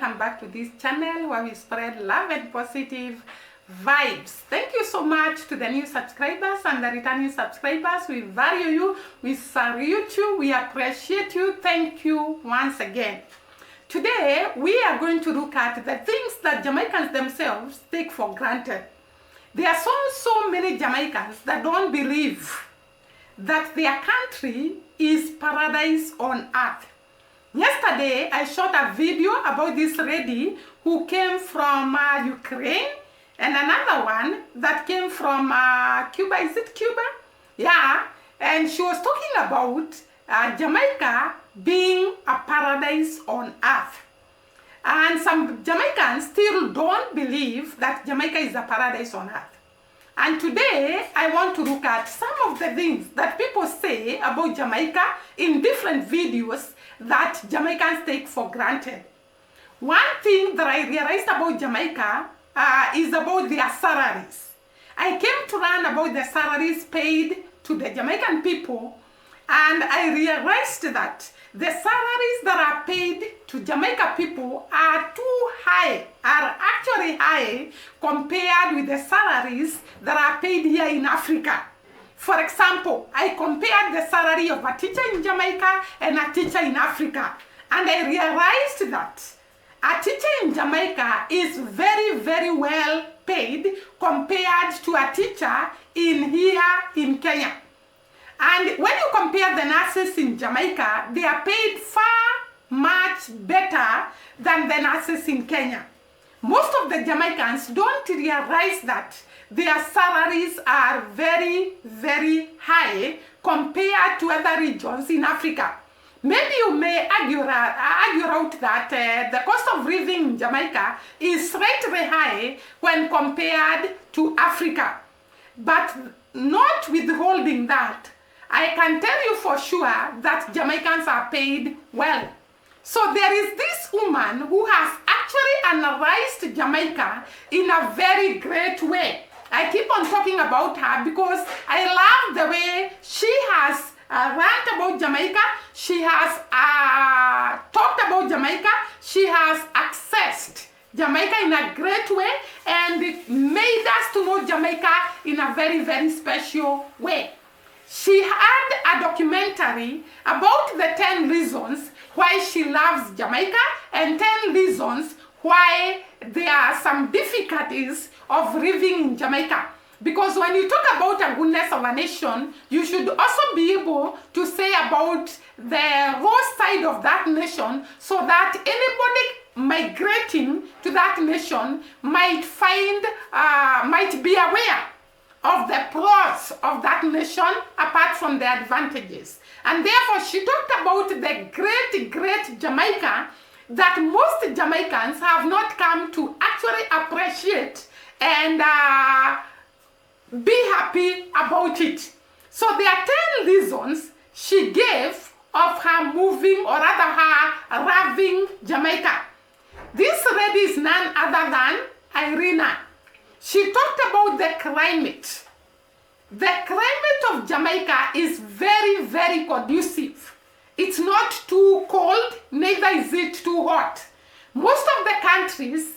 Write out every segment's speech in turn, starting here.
welcome back to this channel where we spread love and positive vibes. Thank you so much to the new subscribers and the returning subscribers. We value you, we salute you, we appreciate you. Thank you once again. Today we are going to look at the things that Jamaicans themselves take for granted. There are so many Jamaicans that don't believe that their country is paradise on earth. Yesterday, I shot a video about this lady who came from Ukraine, and another one that came from Cuba. Is it Cuba? Yeah. And she was talking about Jamaica being a paradise on earth. And some Jamaicans still don't believe that Jamaica is a paradise on earth. And today, I want to look at some of the things that people say about Jamaica in different videos that Jamaicans take for granted. One thing that I realized about Jamaica is about their salaries. I came to learn about the salaries paid to the Jamaican people, and I realized that the salaries that are paid to Jamaica people are too high, are actually high compared with the salaries that are paid here in Africa. For example, I compared the salary of a teacher in Jamaica and a teacher in Africa, and I realized that a teacher in Jamaica is very well paid compared to a teacher here in Kenya. And when you compare the nurses in Jamaica, they are paid much better than the nurses in Kenya. Most of the Jamaicans don't realize that their salaries are very high compared to other regions in Africa. Maybe you may argue out that the cost of living in Jamaica is slightly high when compared to Africa. But not withholding that, I can tell you for sure that Jamaicans are paid well. So there is this woman who has actually analyzed Jamaica in a very great way. I keep on talking about her because I love the way she has rant about Jamaica. She has talked about Jamaica. She has accessed Jamaica in a great way and made us to know Jamaica in a very special way. She had a documentary about the 10 reasons why she loves Jamaica and 10 reasons why there are some difficulties of living in Jamaica. Because when you talk about the goodness of a nation, you should also be able to say about the raw side of that nation so that anybody migrating to that nation might be aware of the pros of that nation apart from the advantages. And therefore, she talked about the great Jamaica that most Jamaicans have not come to actually appreciate and be happy about it. So there are 10 reasons she gave of her moving, or rather her loving Jamaica. This lady is none other than Irina. She talked about the climate. The climate of Jamaica is very conducive. It's not too cold, neither is it too hot. Most of the countries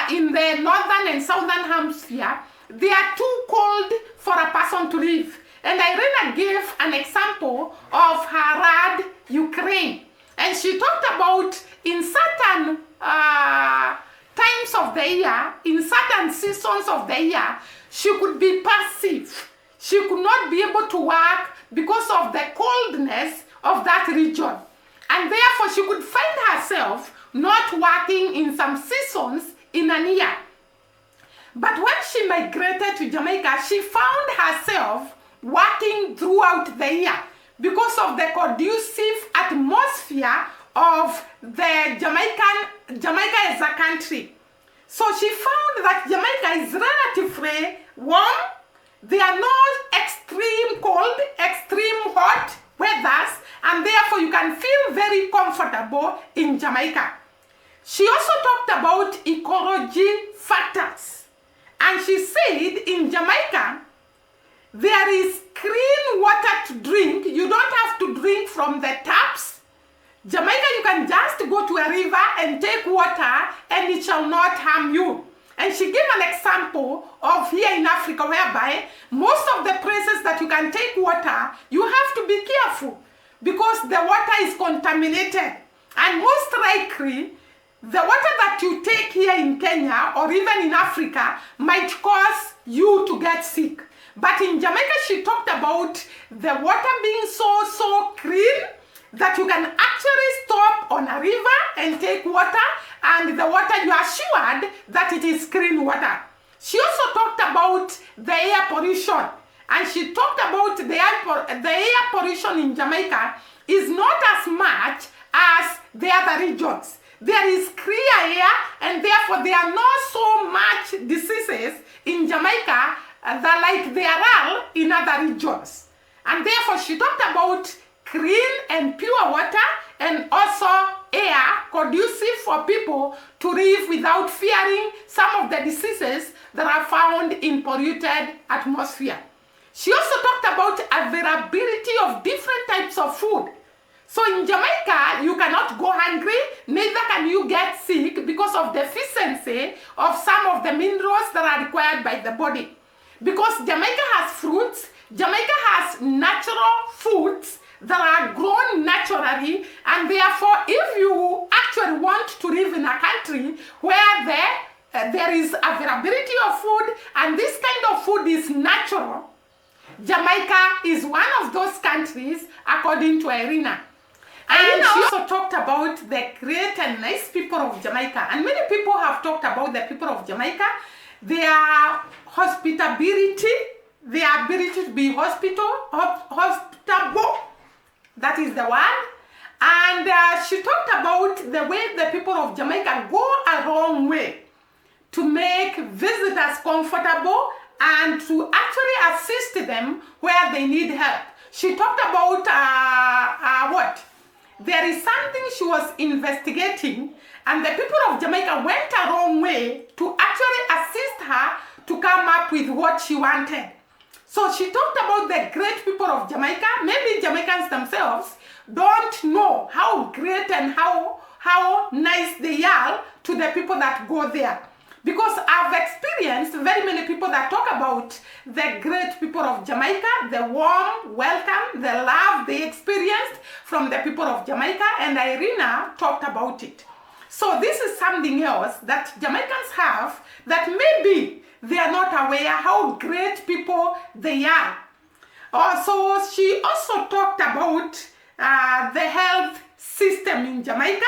in the northern and southern hemisphere, they are too cold for a person to live. And Irina gave an example of her lad, Ukraine. And she talked about in certain times of the year, in certain seasons of the year, she could be passive. She could not be able to work because of the coldness of that region. And therefore, she could find herself not working in some seasons in a year. But when she migrated to Jamaica, she found herself working throughout the year because of the conducive atmosphere of the Jamaica as a country. So she found that Jamaica is relatively warm. There are no extreme cold, extreme hot weathers, and therefore you can feel very comfortable in Jamaica. She also talked about ecology factors. And she said in Jamaica, there is clean water to drink. You don't have to drink from the taps. Jamaica, you can just go to a river and take water and it shall not harm you. And she gave an example of here in Africa whereby most of the places that you can take water, you have to be careful because the water is contaminated. And most likely, the water that you take here in Kenya or even in Africa might cause you to get sick. But in Jamaica, she talked about the water being so clean that you can actually stop on a river and take water, and the water, you are assured that it is clean water. She also talked about the air pollution, and she talked about the air pollution in Jamaica is not as much as the other regions. There is clear air, and therefore there are not so much diseases in Jamaica that like there are in other regions. And therefore she talked about clean and pure water and also air conducive for people to live without fearing some of the diseases that are found in polluted atmosphere. She also talked about availability of different types of food. So in Jamaica, you cannot go hungry, neither can you get sick because of deficiency of some of the minerals that are required by the body. Because Jamaica has fruits, Jamaica has natural foods that are grown naturally, and therefore if you actually want to live in a country where there is availability of food and this kind of food is natural, Jamaica is one of those countries according to Irina. And she also talked about the great and nice people of Jamaica. And many people have talked about the people of Jamaica, their hospitability, their ability to be hospitable, that is the word. And she talked about the way the people of Jamaica go a long way to make visitors comfortable and to actually assist them where they need help. She talked about what? There is something she was investigating, and the people of Jamaica went a long way to actually assist her to come up with what she wanted. So she talked about the great people of Jamaica. Maybe Jamaicans themselves don't know how great and how nice they are to the people that go there. Because I've experienced very many people that talk about the great people of Jamaica, the warm welcome, the love they experienced from the people of Jamaica, and Irina talked about it. So this is something else that Jamaicans have that maybe they are not aware how great people they are. So she also talked about the health system in Jamaica.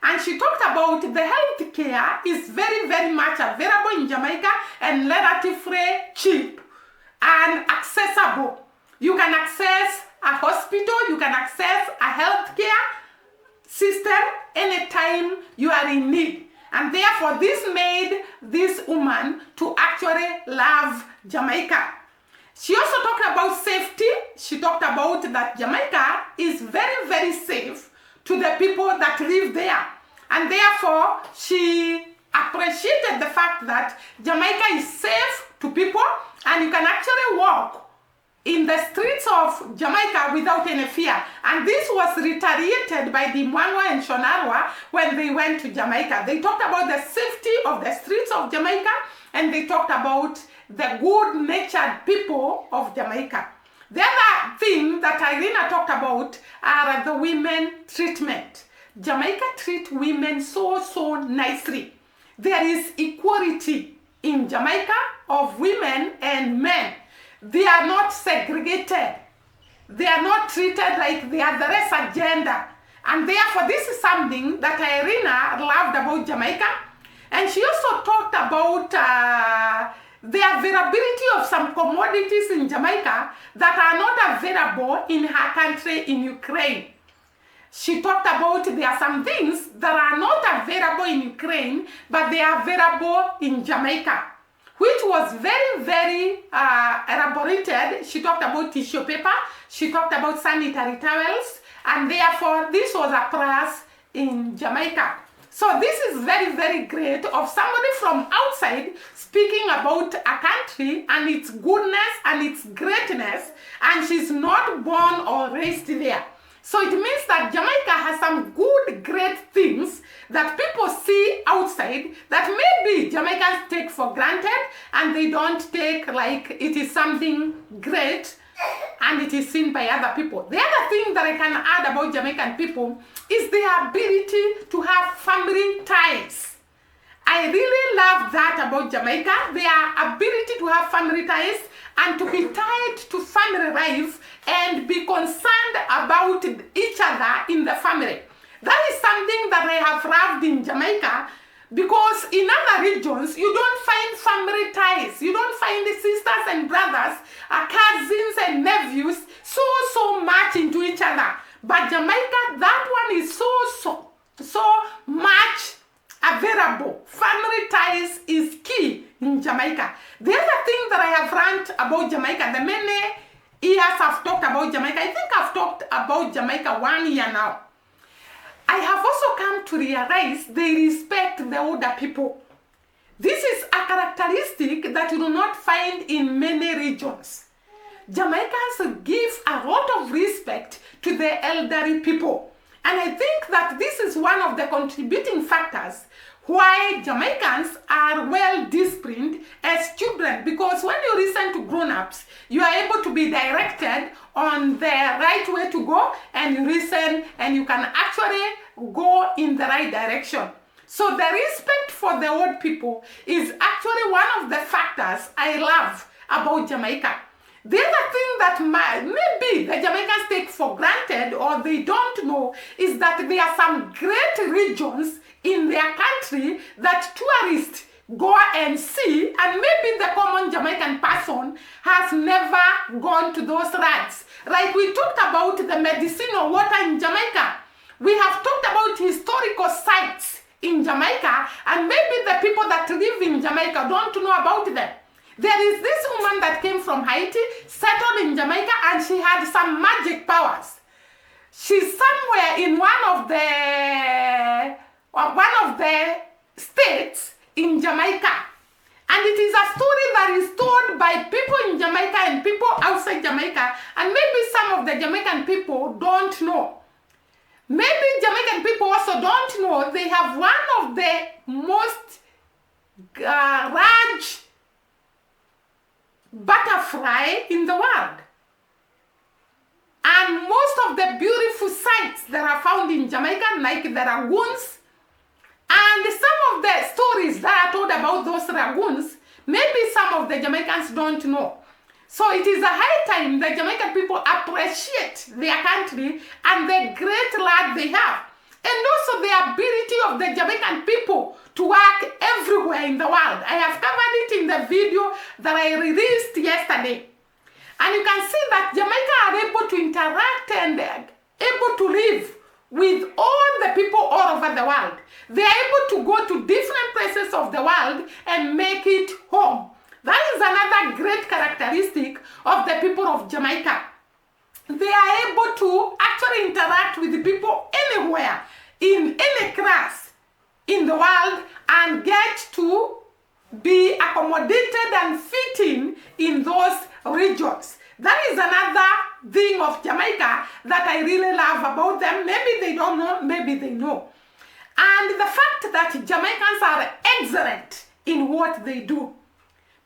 And she talked about the health care is very, very much available in Jamaica and relatively cheap and accessible. You can access a hospital, you can access a health care system anytime you are in need. And therefore this made this woman to actually love Jamaica. She also talked about safety. She talked about that Jamaica is very, very safe to the people that live there. And therefore, she appreciated the fact that Jamaica is safe to people and you can actually walk in the streets of Jamaica without any fear. And this was reiterated by the Mwangwa and Shonarwa when they went to Jamaica. They talked about the safety of the streets of Jamaica, and they talked about the good-natured people of Jamaica. The other thing that Irina talked about are the women treatment. Jamaica treats women so nicely. There is equality in Jamaica of women and men. They are not segregated. They are not treated like they are the race agenda. And therefore, this is something that Irina loved about Jamaica. And she also talked about the availability of some commodities in Jamaica that are not available in her country, in Ukraine. She talked about there are some things that are not available in Ukraine, but they are available in Jamaica, which was very, very elaborated. She talked about tissue paper, she talked about sanitary towels, and therefore this was a plus in Jamaica. So this is very, very great of somebody from outside speaking about a country and its goodness and its greatness, and she's not born or raised there. So it means that Jamaica has some good, great things that people see outside that maybe Jamaicans take for granted, and they don't take like it is something great and it is seen by other people. The other thing that I can add about Jamaican people is their ability to have family ties. I really love that about Jamaica, their ability to have family ties and to be tied to family life and be concerned about each other in the family. That is something that I have loved in Jamaica, because in other regions, you don't find family ties. You don't find the sisters and brothers, cousins and nephews so much into each other. But Jamaica, that one is so much available. Family ties is key in Jamaica. The other thing that I have learned about Jamaica, the many years I've talked about Jamaica, I think I've talked about Jamaica 1 year now. I have also come to realize they respect the older people. This is a characteristic that you do not find in many regions. Jamaicans give a lot of respect to the elderly people. And I think that this is one of the contributing factors why Jamaicans are well disciplined as children, because when you listen to grown-ups, you are able to be directed on the right way to go, and you listen and you can actually go in the right direction. So the respect for the old people is actually one of the factors I love about Jamaica. The other thing that maybe the Jamaicans take for granted or they don't know is that there are some great regions in their country that tourists go and see, and maybe the common Jamaican person has never gone to those lands. Like we talked about the medicinal water in Jamaica. We have talked about historical sites in Jamaica, and maybe the people that live in Jamaica don't know about them. There is this woman that came from Haiti, settled in Jamaica, and she had some magic powers. She's somewhere in one of the states in Jamaica. And it is a story that is told by people in Jamaica and people outside Jamaica, and maybe some of the Jamaican people don't know. Maybe Jamaican people also don't know they have one of the most large butterfly in the world. And most of the beautiful sights that are found in Jamaica, like the lagoons, and some of the stories that are told about those lagoons, maybe some of the Jamaicans don't know. So it is a high time the Jamaican people appreciate their country and the great land they have. And also the ability of the Jamaican people to work everywhere in the world. I have covered it in the video that I released yesterday. And you can see that Jamaica are able to interact and able to live with all the people all over the world. They are able to go to different places of the world and make it home. That is another great characteristic of the people of Jamaica. They are able to actually interact with the people anywhere, in any class in the world, and get to be accommodated and fit in those regions. That is another thing of Jamaica that I really love about them. Maybe they don't know, maybe they know. And the fact that Jamaicans are excellent in what they do.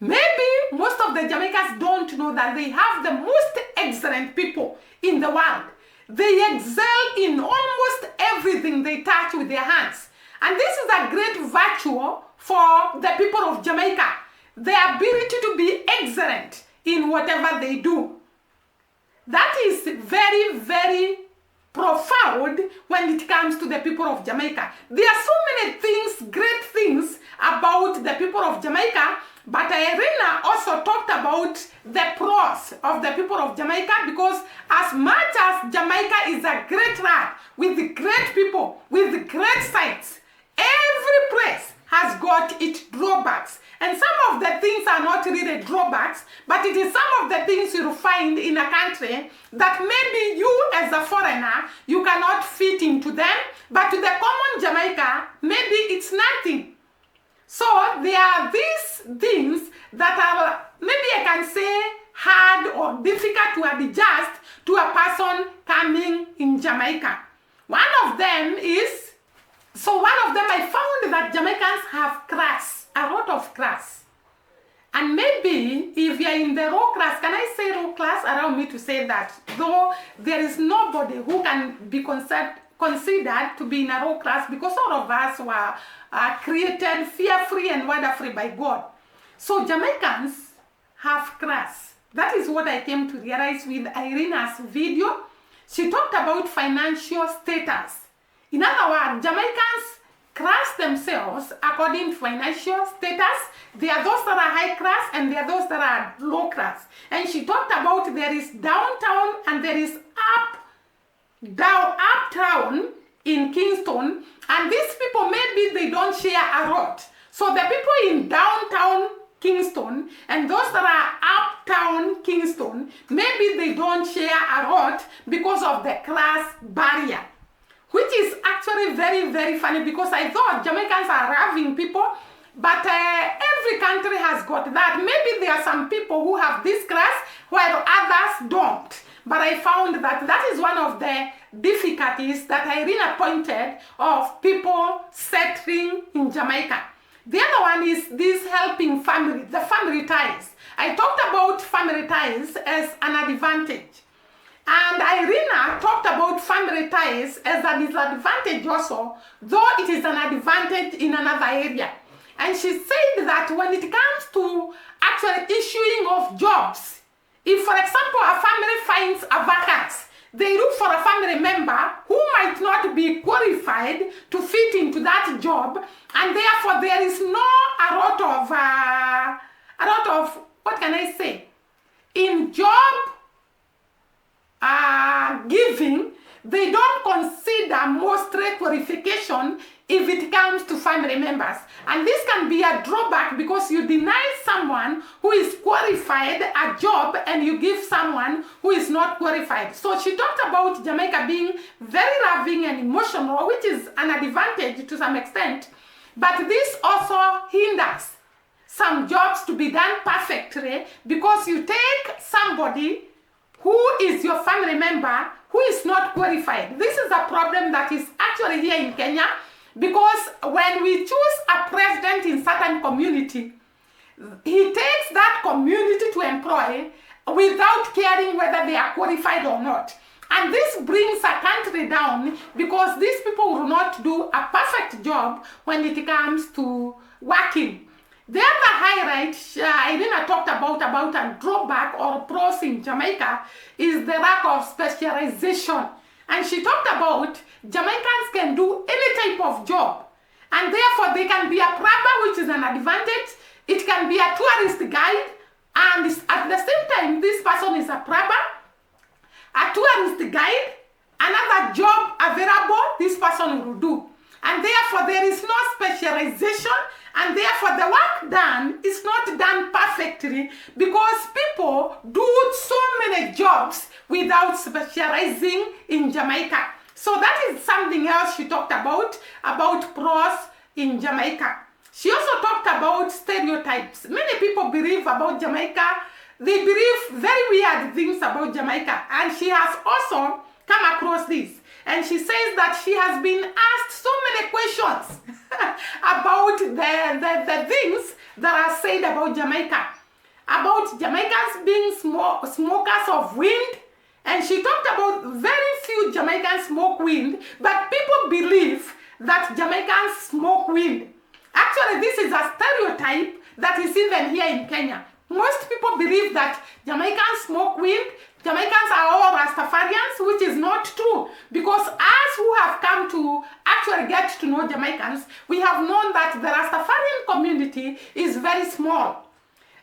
Maybe most of the Jamaicans don't know that they have the most excellent people in the world. They excel in almost everything they touch with their hands. And this is a great virtue for the people of Jamaica. The ability to be excellent in whatever they do. That is very, very profound when it comes to the people of Jamaica. There are so many things, great things about the people of Jamaica, but Irina also talked about the pros of the people of Jamaica, because as much as Jamaica is a great land with great people, with great sites, every place has got its drawbacks. And some of the things are not really drawbacks, but it is some of the things you'll find in a country that maybe you as a foreigner, you cannot fit into them, but to the common Jamaica, maybe it's nothing. So there are these things that are, maybe I can say, hard or difficult to adjust to a person coming in Jamaica. One of them I found that Jamaicans have class, a lot of class. And maybe if you're in the raw class, can I say raw class? Allow me to say that. Though there is nobody who can be considered to be in a raw class, because all of us were created fear-free and wonder-free by God. So Jamaicans have class. That is what I came to realize with Irina's video. She talked about financial status. In other words, Jamaicans class themselves according to financial status. There are those that are high class and there are those that are low class. And she talked about there is downtown and there is uptown in Kingston. And these people, maybe they don't share a lot. So the people in downtown Kingston and those that are uptown Kingston, maybe they don't share a lot because of the class barrier. Which is actually very, very funny, because I thought Jamaicans are loving people, but every country has got that. Maybe there are some people who have this class while others don't. But I found that that is one of the difficulties that Irina pointed of people settling in Jamaica. The other one is this helping family, the family ties. I talked about family ties as an advantage. And Irina talked about family ties as a disadvantage also, though it is an advantage in another area. And she said that when it comes to actually issuing of jobs, if, for example, a family finds a vacance, they look for a family member who might not be qualified to fit into that job, and therefore there is a lot of, what can I say, in job giving, they don't consider mostly qualification if it comes to family members. And this can be a drawback, because you deny someone who is qualified a job and you give someone who is not qualified. So she talked about Jamaica being very loving and emotional, which is an advantage to some extent, but this also hinders some jobs to be done perfectly, because you take somebody who is your family member who is not qualified. This is a problem that is actually here in Kenya, because when we choose a president in certain community, he takes that community to employ without caring whether they are qualified or not. And this brings a country down, because these people will not do a perfect job when it comes to working. The other highlight Irina talked about a drawback or pros in Jamaica is the lack of specialization. And she talked about Jamaicans can do any type of job, and therefore they can be a plumber, which is an advantage. It can be a tourist guide, and at the same time this person is a plumber, a tourist guide, another job available this person will do. And therefore there is no specialization, and therefore the work done is not done perfectly, because people do so many jobs without specializing in Jamaica. So that is something else she talked about pros in Jamaica. She also talked about stereotypes. Many people believe about Jamaica, they believe very weird things about Jamaica, and she has also come across this. And she says that she has been asked so many questions about the things that are said about Jamaica. About Jamaicans being smokers of weed. And she talked about very few Jamaicans smoke weed, but people believe that Jamaicans smoke weed. Actually, this is a stereotype that is even here in Kenya. Most people believe that Jamaicans smoke weed. Jamaicans are all Rastafarians, which is not true, because us who have come to actually get to know Jamaicans, we have known that the Rastafarian community is very small.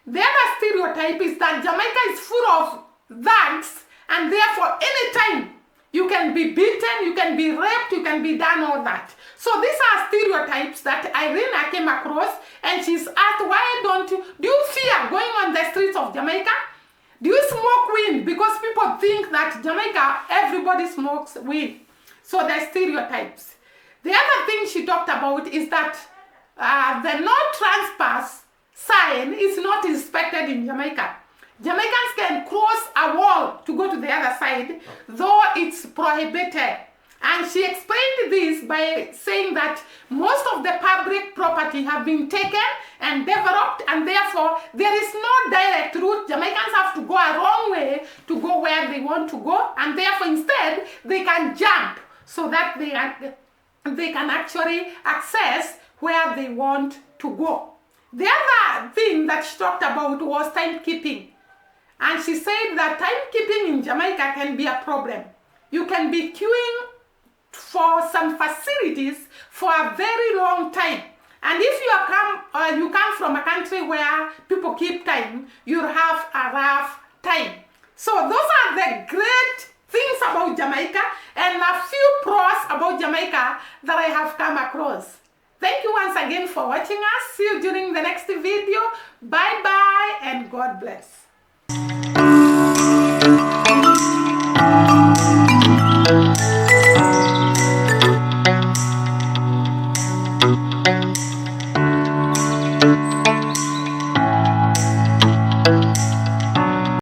The other stereotype is that Jamaica is full of thugs, and therefore anytime you can be beaten, you can be raped, you can be done all that. So these are stereotypes that Irina came across, and she's asked, why do you fear going on the streets of Jamaica? Do you smoke weed? Because people think that Jamaica, everybody smokes weed. So the stereotypes. The other thing she talked about is that the no trespass sign is not inspected in Jamaica. Jamaicans can cross a wall to go to the other side, though it's prohibited. And she explained this by saying that most of the public property have been taken and developed, and therefore there is no direct route. Jamaicans have to go a long way to go where they want to go, and therefore instead they can jump so that they can actually access where they want to go. The other thing that she talked about was timekeeping. And she said that timekeeping in Jamaica can be a problem. You can be queuing for some facilities for a very long time. And if you come from a country where people keep time, you'll have a rough time. So those are the great things about Jamaica and a few pros about Jamaica that I have come across. Thank you once again for watching us. See you during the next video. Bye bye and God bless.